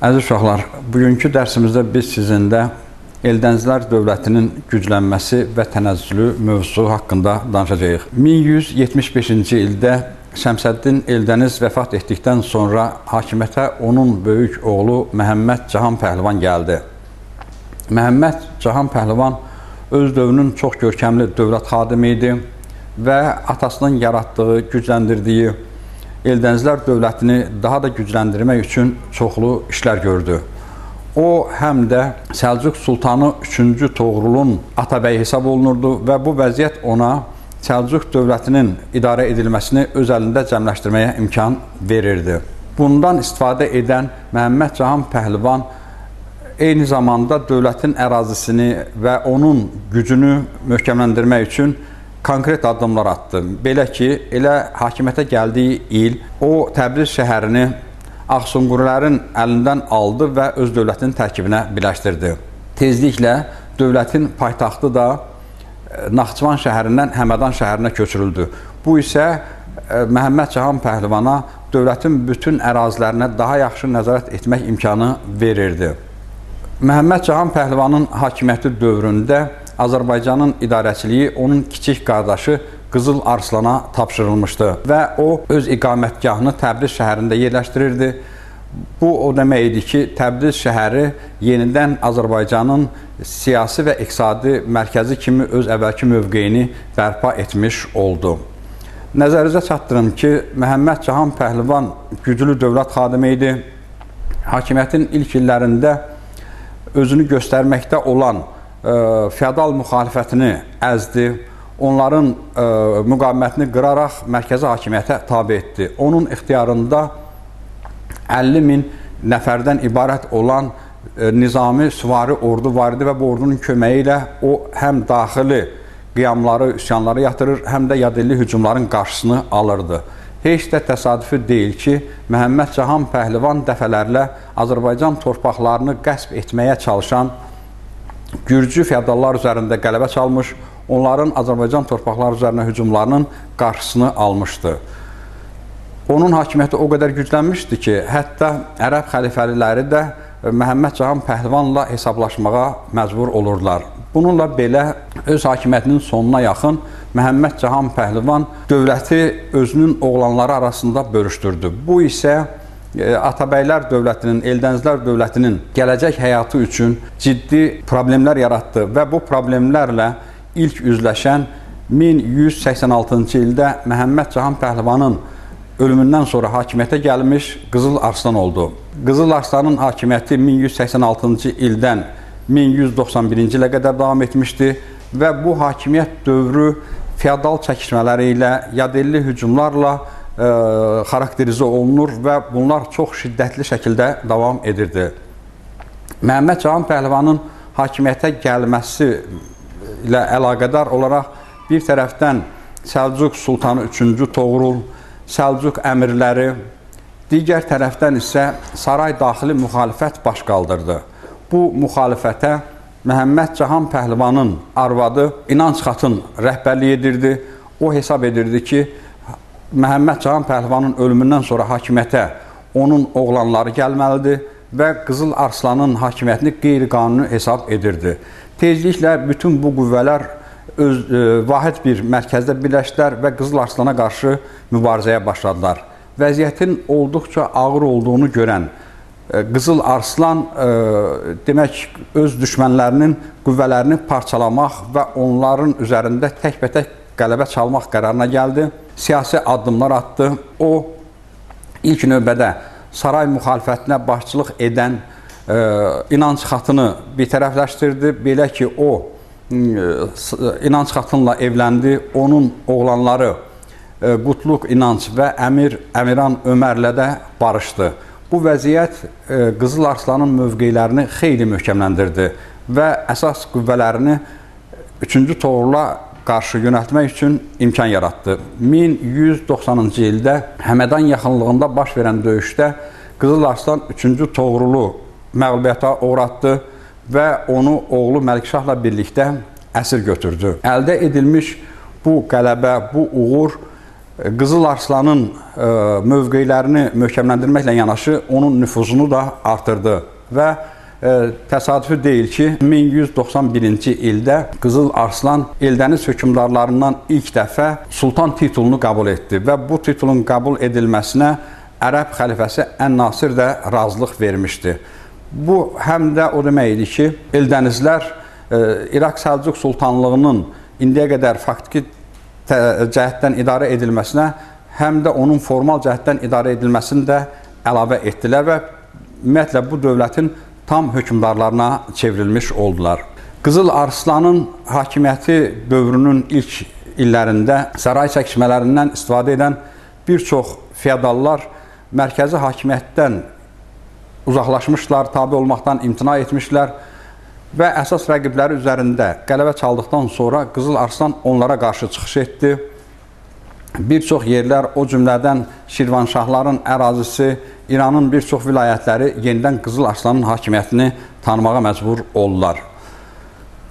Əziz uşaqlar, bugünkü dərsimizdə biz sizinlə Eldənizlər dövlətinin güclənməsi və tənəzzülü mövzusu haqqında danışacağıq. 1175-ci ildə Şəmsəddin Eldəniz vəfat etdikdən sonra hakimiyyətə onun böyük oğlu Məhəmməd Cahan Pəhlivan gəldi. Məhəmməd Cahan Pəhlivan öz dövrünün çox görkəmli dövlət xadimi idi və atasının yaratdığı, gücləndirdiyi Eldənizlər dövlətini daha da gücləndirmək üçün çoxlu işlər gördü. O, həm də Səlcuq Sultanı 3-cü Toğrulun atabəyi hesab olunurdu və bu vəziyyət ona Səlcuq dövlətinin idarə edilməsini öz əlində cəmləşdirməyə imkan verirdi. Bundan istifadə edən Məhəmməd Cahan Pəhlivan eyni zamanda dövlətin ərazisini və onun gücünü möhkəmləndirmək üçün konkret addımlar atdı. Belə ki, elə hakimiyyətə gəldiyi il o Təbriz şəhərini Ağsunqurilərin əlindən aldı və öz dövlətinin tərkibinə birləşdirdi. Tezliklə dövlətin paytaxtı da Naxçıvan şəhərindən Həmədan şəhərinə köçürüldü. Bu isə Məhəmməd Cahan Pəhlivana dövlətin bütün ərazilərinə daha yaxşı nəzarət etmək imkanı verirdi. Məhəmməd Cahan Pəhlivanın hakimiyyəti dövründə Azərbaycanın idarəçiliyi onun kiçik qardaşı Qızıl Arslana tapşırılmışdı və o öz iqamətgahını Təbriz şəhərində yerləşdirirdi. Bu o demək idi ki, Təbriz şəhəri yenidən Azərbaycanın siyasi və iqtisadi mərkəzi kimi öz əvvəlki mövqeyini bərpa etmiş oldu. Nəzərinizə çatdırım ki, Məhəmməd Cahan Pəhlivan güclü dövlət xadimi idi. Hakimiyyətin ilk illərində özünü göstərməkdə olan feodal müxalifətini əzdi, onların müqavimətini qıraraq mərkəzi hakimiyyətə tabe etdi. Onun ixtiyarında 50 min nəfərdən ibarət olan nizami süvari ordu var idi və bu ordunun köməyi ilə o həm daxili qiyamları, üsyanları yatırır, həm də yadelli hücumların qarşısını alırdı. Heç də təsadüfi deyil ki, Məhəmməd Cahan Pəhlivan dəfələrlə Azərbaycan torpaqlarını qəsb etməyə çalışan Gürcü feodallar üzərində qələbə çalmış, onların Azərbaycan torpaqları üzərinə hücumlarının qarşısını almışdı. Onun hakimiyyəti o qədər güclənmişdi ki, hətta ərəb xəlifəliləri də Məhəmməd Cahan Pəhlivanla hesablaşmağa məcbur olurlar. Bununla belə öz hakimiyyətinin sonuna yaxın Məhəmməd Cahan Pəhlivan dövləti özünün oğlanları arasında bölüşdürdü. Bu isə Atabəylər dövlətinin, Eldənizlər dövlətinin gələcək həyatı üçün ciddi problemlər yaratdı və bu problemlərlə ilk üzləşən 1186-cı ildə Məhəmməd Cahan Pəhlivanın ölümündən sonra hakimiyyətə gəlmiş Qızıl Arslan oldu. Qızıl Arslanın hakimiyyəti 1186-cı ildən 1191-ci ilə qədər davam etmişdi və bu hakimiyyət dövrü feodal çəkişmələri ilə, yadelli hücumlarla xarakterizə olunur və bunlar çox şiddətli şəkildə davam edirdi. Məhəmməd Cahan Pəhlivanın hakimiyyətə gəlməsi ilə əlaqədar olaraq bir tərəfdən Səlcuq Sultanı 3-cü Toğrul, Səlcuq əmirləri, digər tərəfdən isə saray daxili müxalifət baş qaldırdı. Bu müxalifətə Məhəmməd Cahan Pəhlivanın arvadı İnanc xatın rəhbərlik edirdi. O hesab edirdi ki, Məhəmməd Cahan Pəhlivanın ölümündən sonra hakimiyyətə onun oğlanları gəlməlidir və Qızıl Arslanın hakimiyyətini qeyri-qanuni hesab edirdi. Tezliklə bütün bu qüvvələr vahid bir mərkəzdə birləşdilər və Qızıl Arslana qarşı mübarizəyə başladılar. Vəziyyətin olduqca ağır olduğunu görən Qızıl Arslan demək öz düşmənlərinin qüvvələrini parçalamaq və onların üzərində təkbətək qələbə çalmaq qərarına gəldi. Siyasi addımlar atdı. O, ilk növbədə saray müxalifətinə başçılıq edən İnanc xatını bitərəfləşdirdi. Belə ki, o İnanc xatınla evləndi. Onun oğlanları Qutluq İnanc və Əmiran Ömərlə də barışdı. Bu vəziyyət Qızıl Arslanın mövqeylərini xeyli möhkəmləndirdi və əsas qüvvələrini 3-cü Toğrula qarşı yönəltmək üçün imkan yaratdı. 1190-cı ildə Həmədan yaxınlığında baş verən döyüşdə Qızıl Arslan 3-cü Toğrulu məğlubiyyətə uğratdı və onu oğlu Məlikşahla birlikdə əsir götürdü. Əldə edilmiş bu qələbə, bu uğur Qızıl Arslanın mövqeylərini möhkəmləndirməklə yanaşı onun nüfuzunu da artırdı və təsadüfi deyil ki, 1191-ci ildə Qızıl Arslan Eldəniz hökmdarlarından ilk dəfə sultan titulunu qəbul etdi və bu titulun qəbul edilməsinə Ərəb xəlifəsi Ən-Nasir də razılıq vermişdi. Bu həm də o demək idi ki, Eldənizlər İraq Səlcuq Sultanlığının indiyə qədər faktiki cəhətdən idarə edilməsinə, həm də onun formal cəhətdən idarə edilməsini də əlavə etdilər və ümumiyyətlə bu dövlətin tam hökmdarlarına çevrilmiş oldular. Qızıl Arslanın hakimiyyəti dövrünün ilk illərində saray çəkişmələrindən istifadə edən bir çox feodallar mərkəzi hakimiyyətdən uzaqlaşmışlar, tabe olmaqdan imtina etmişlər və əsas rəqibləri üzərində qələbə çaldıqdan sonra Qızıl Arslan onlara qarşı çıxış etdi. Bir çox yerlər, o cümlədən Şirvanşahların ərazisi, İranın bir çox vilayətləri yenidən Qızıl Arslanın hakimiyyətini tanımağa məcbur oldular.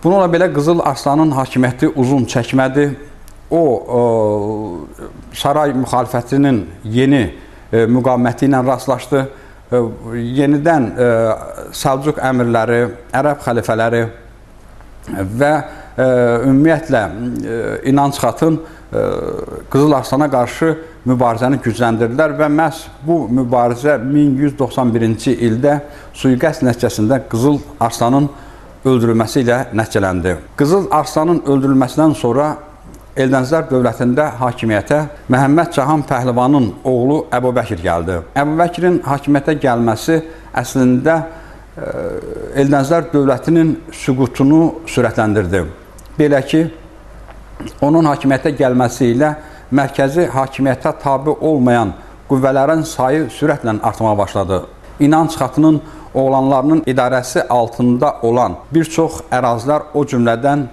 Bununla belə Qızıl Arslanın hakimiyyəti uzun çəkmədi. O, saray müxalifətinin yeni müqaviməti ilə rastlaşdı. Yenidən Səlcuq əmirləri, Ərəb xəlifələri və ümumiyyətlə İnanc xatın Qızıl Arslana qarşı mübarizəni gücləndirdilər və məhz bu mübarizə 1191-ci ildə sui-qəsd nəticəsində Qızıl Arslanın öldürülməsi ilə nəticələndi. Qızıl Arslanın öldürülməsindən sonra Eldənizlər dövlətində hakimiyyətə Məhəmməd Cahan Pəhlivanın oğlu Əbubəkir gəldi. Əbubəkirin hakimiyyətə gəlməsi əslində Eldənizlər dövlətinin süqutunu sürətləndirdi. Belə ki, onun hakimiyyətə gəlməsi ilə mərkəzi hakimiyyətə tabe olmayan qüvvələrin sayı sürətlə artmağa başladı. İnanc xatının oğlanlarının idarəsi altında olan bir çox ərazilər, o cümlədən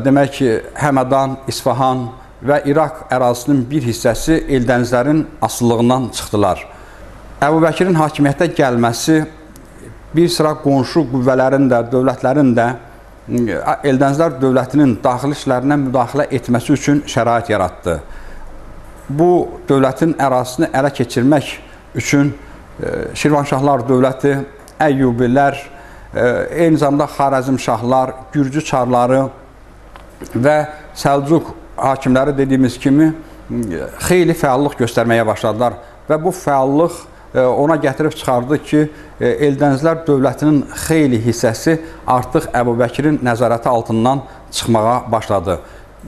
demək ki, Həmədan, İsfahan və İraq ərazisinin bir hissəsi Eldənizlərin asılılığından çıxdılar. Əbubəkirin hakimiyyətə gəlməsi bir sıra qonşu qüvvələrin də, dövlətlərin də Eldənizlər dövlətinin daxili işlərinə müdaxilə etməsi üçün şərait yaratdı. Bu dövlətin ərazisini ələ keçirmək üçün Şirvanşahlar dövləti, Əyyubilər, eyni zamanda Xarəzmşahlar, Gürcü çarları və Səlcuq hakimləri dediyimiz kimi xeyli fəallıq göstərməyə başladılar və bu fəallıq ona gətirib çıxardı ki, Eldənizlər dövlətinin xeyli hissəsi artıq Əbubəkirin nəzarəti altından çıxmağa başladı.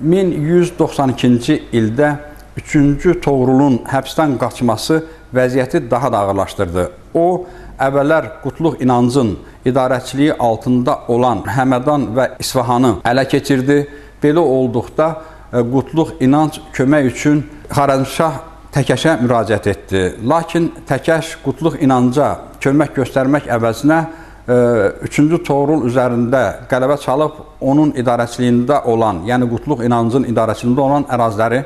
1192-ci ildə 3-cü Toğrulun həbsdən qaçması vəziyyəti daha da ağırlaşdırdı. O, əvvəllər Qutluq İnancın idarəçiliyi altında olan Həmədan və İsfahanı ələ keçirdi. Belə olduqda Qutluq İnanc kömək üçün Xarəzmşah Təkəşə müraciət etdi. Lakin Təkəş Qutluq İnanca kömək göstərmək əvəzinə 3-cü Toğrul üzərində qələbə çalıb onun idarəçiliyində olan, yəni Qutluq İnancın idarəçiliyində olan əraziləri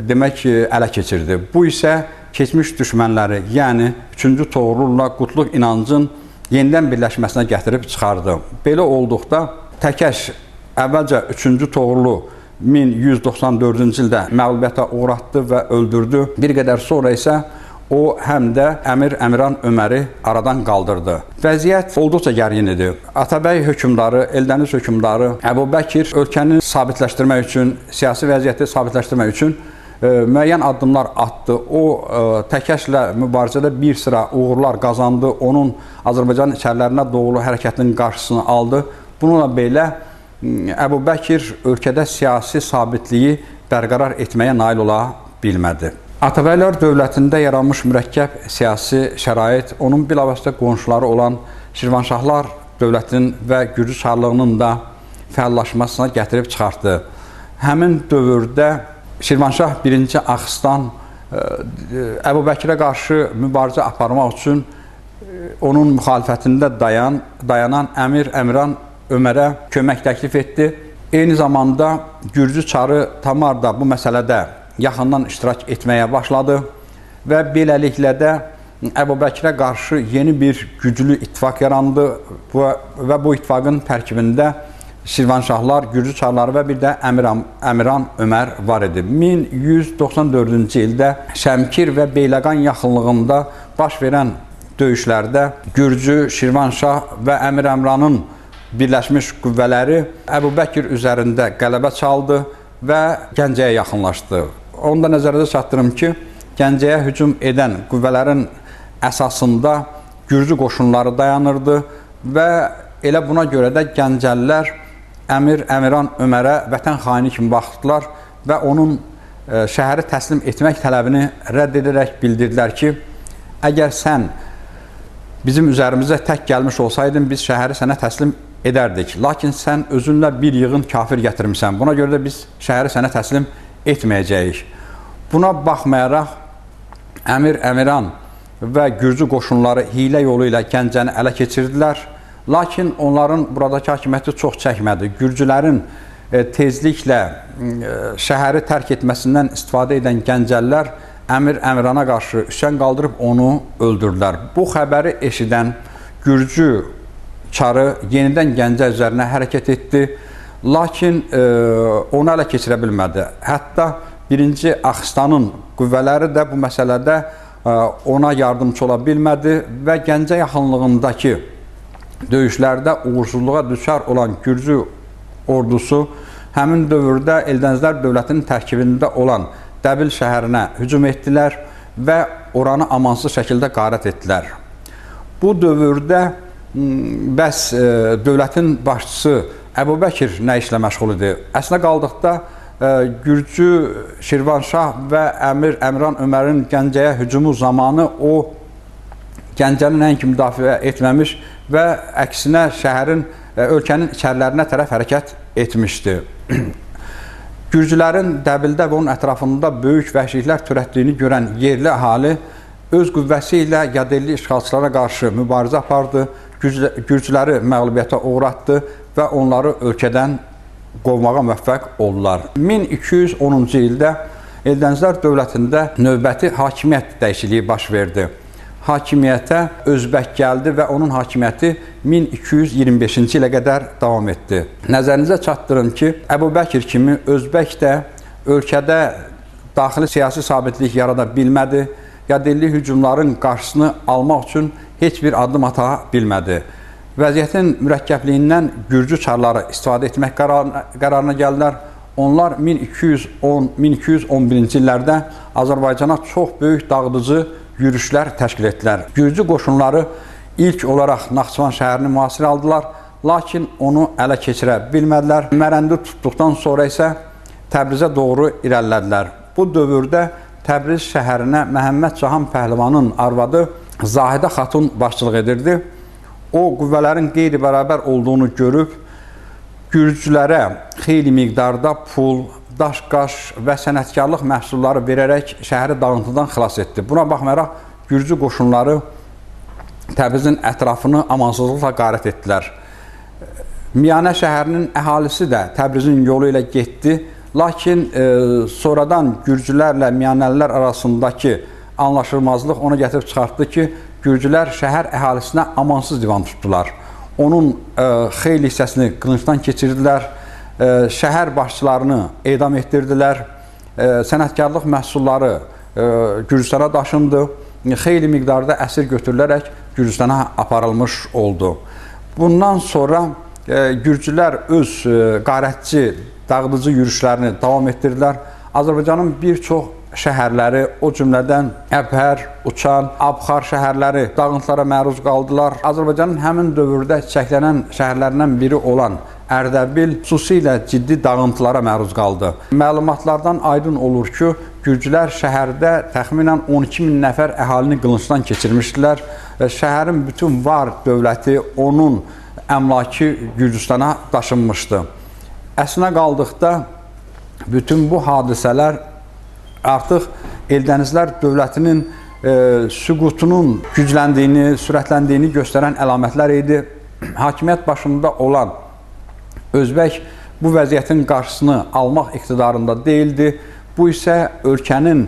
demək ki, ələ keçirdi. Bu isə keçmiş düşmənləri, yəni 3-cü Toğrulla Qutluq İnancın yenidən birləşməsinə gətirib çıxardı. Belə olduqda Təkəş əvvəlcə 3-cü Toğrulu 1194-cü ildə məğlubiyyətə uğratdı və öldürdü. Bir qədər sonra isə o həm də Əmir Əmiran Öməri aradan qaldırdı. Vəziyyət olduqca gərgin idi. Atabəy hökmdarı, Eldəniz hökmdarı Əbubəkir ölkəni sabitləşdirmək üçün, siyasi vəziyyəti sabitləşdirmək üçün müəyyən addımlar atdı. O, Təkəşlə mübarizədə bir sıra uğurlar qazandı. Onun Azərbaycan içərilərinə doğru hərəkətinin qarşısını aldı. Bununla belə Əbubəkir ölkədə siyasi sabitliyi bərqərar etməyə nail ola bilmədi. Atabəylər dövlətində yaranmış mürəkkəb siyasi şərait onun bilavasitə qonşuları olan Şirvanşahlar dövlətinin və Gürcü çarlığının da fəallaşmasına gətirib çıxartdı. Həmin dövrdə Şirvanşah 1-ci Axistan Əbubəkirə qarşı mübarizə aparmaq üçün onun müxalifətində dayanan Əmir Əmiran Ömərə kömək təklif etdi. Eyni zamanda Gürcü çarı Tamar da bu məsələdə yaxından iştirak etməyə başladı və beləliklə də Əbubəkirə qarşı yeni bir güclü ittifaq yarandı və bu ittifaqın tərkibində Şirvanşahlar, Gürcü çarları və bir də Əmiran Ömər var idi. 1194-cü ildə Şəmkir və Beyləqan yaxınlığında baş verən döyüşlərdə Gürcü, Şirvanşah və Əmir Əmranın birləşmiş qüvvələri Əbu Bəkir üzərində qələbə çaldı və Gəncəyə yaxınlaşdı. Onu da nəzərdə çatdırım ki, Gəncəyə hücum edən qüvvələrin əsasında Gürcü qoşunları dayanırdı və elə buna görə də Gəncəlilər Əmiran Ömərə vətən xaini kimi baxdılar və onun şəhəri təslim etmək tələbini rədd edərək bildirdilər ki, əgər sən bizim üzərimizə tək gəlmiş olsaydın, biz şəhəri sənə təslim edərdik. Lakin sən özünlə bir yığın kafir gətirmişsən. Buna görə də biz şəhəri sənə təslim etməyəcəyik. Buna baxmayaraq, Əmiran və Gürcü qoşunları hiylə yolu ilə Gəncəni ələ keçirdilər. Lakin onların buradakı hakimiyyəti çox çəkmədi. Gürcülərin tezliklə şəhəri tərk etməsindən istifadə edən Gəncəlilər Əmirana qarşı üsyan qaldırıb onu öldürdülər. Bu xəbəri eşidən Gürcü çarı yenidən Gəncə üzərinə hərəkət etdi. Lakin onu ələ keçirə bilmədi. Hətta 1-ci Axıstanın qüvvələri də bu məsələdə ona yardımcı ola bilmədi və Gəncə yaxınlığındakı döyüşlərdə uğursuzluğa düçar olan Gürcü ordusu həmin dövrdə Eldənizlər dövlətinin tərkibində olan Dəbil şəhərinə hücum etdilər və oranı amansız şəkildə qarət etdilər. Bu dövrdə bəs dövlətin başçısı Əbu Bəkir nə işlə məşğul idi? Əslində qaldıqda Gürcü, Şirvanşah və Əmiran Ömərin Gəncəyə hücumu zamanı o Gəncəni nəinki müdafiə etməmiş və əksinə ölkənin içərilərinə tərəf hərəkət etmişdi. Gürcülərin Dəbildə və onun ətrafında böyük vəhşiliklər törətdiyini görən yerli əhali öz qüvvəsi ilə yadelli işğalçılara qarşı mübarizə apardı, Gürcüləri məğlubiyyətə uğratdı və onları ölkədən qovmağa müvəffəq oldular. 1210-cu ildə Eldənizlər dövlətində növbəti hakimiyyət dəyişikliyi baş verdi. Hakimiyyətə Özbək gəldi və onun hakimiyyəti 1225-ci ilə qədər davam etdi. Nəzərinizə çatdırın ki, Əbu Bəkir kimi Özbək də ölkədə daxili siyasi sabitlik yarada bilmədi, yadelli hücumların qarşısını almaq üçün heç bir addım ata bilmədi. Vəziyyətin mürəkkəbliyindən Gürcü çarları istifadə etmək qərarına gəldilər. Onlar 1210-1211-ci illərdə Azərbaycana çox böyük dağıdıcı yürüşlər təşkil etdilər. Gürcü qoşunları ilk olaraq Naxçıvan şəhərini mühasirə aldılar, lakin onu ələ keçirə bilmədilər. Mərəndi tutduqdan sonra isə Təbrizə doğru irəlilədilər. Bu dövrdə Təbriz şəhərinə Məhəmməd Cahan Pəhlivanın arvadı Zahidə xatun başçılıq edirdi. O, qüvvələrin qeyri-bərabər olduğunu görüb, Gürcülərə xeyli miqdarda pul, daş-qaş və sənətkarlıq məhsulları verərək şəhəri dağıntıdan xilas etdi. Buna baxmayaraq, Gürcü qoşunları Təbrizin ətrafını amansızlıqla qarət etdilər. Miyanə şəhərinin əhalisi də Təbrizin yolu ilə getdi, lakin sonradan Gürcülərlə Miyanəlilər arasındakı anlaşılmazlıq onu gətirib çıxartdı ki, Gürcülər şəhər əhalisinə amansız divan tutdular. Onun xeyli hissəsini qılıncdan keçirdilər, şəhər başçılarını edam etdirdilər, sənətkarlıq məhsulları Gürcüstana daşındı, xeyli miqdarda əsir götürülərək Gürcüstana aparılmış oldu. Bundan sonra Gürcülər öz qarətçi, dağıdıcı yürüşlərini davam etdirdilər. Azərbaycanın bir çox şəhərləri, o cümlədən Əbhər, Uçan, Abxar şəhərləri dağıntılara məruz qaldılar. Azərbaycanın həmin dövrdə çiçəklənən şəhərlərindən biri olan Ərdəbil xüsusilə ciddi dağıntılara məruz qaldı. Məlumatlardan aydın olur ki, Gürcülər şəhərdə təxminən 12.000 nəfər əhalini qılıncdan keçirmişdilər. Şəhərin bütün var dövləti, onun əmlakı Gürcüstana daşınmışdı. Əslinə qaldıqda bütün bu hadisələr artıq Eldənizlər dövlətinin süqutunun gücləndiyini, sürətləndiyini göstərən əlamətlər idi. Hakimiyyət başında olan Özbək bu vəziyyətin qarşısını almaq iqtidarında deyildi. Bu isə ölkənin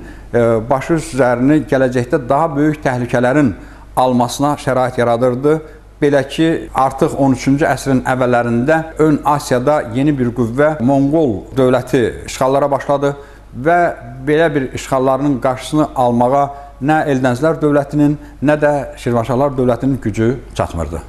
başı üzərini gələcəkdə daha böyük təhlükələrin almasına şərait yaradırdı. Belə ki, artıq 13-cü əsrin əvvəllərində Ön Asiyada yeni bir qüvvə Monqol dövləti işğallara başladı və belə bir işğallarının qarşısını almağa nə Eldənzilər dövlətinin, nə də Şirvanşahlar dövlətinin gücü çatmırdı.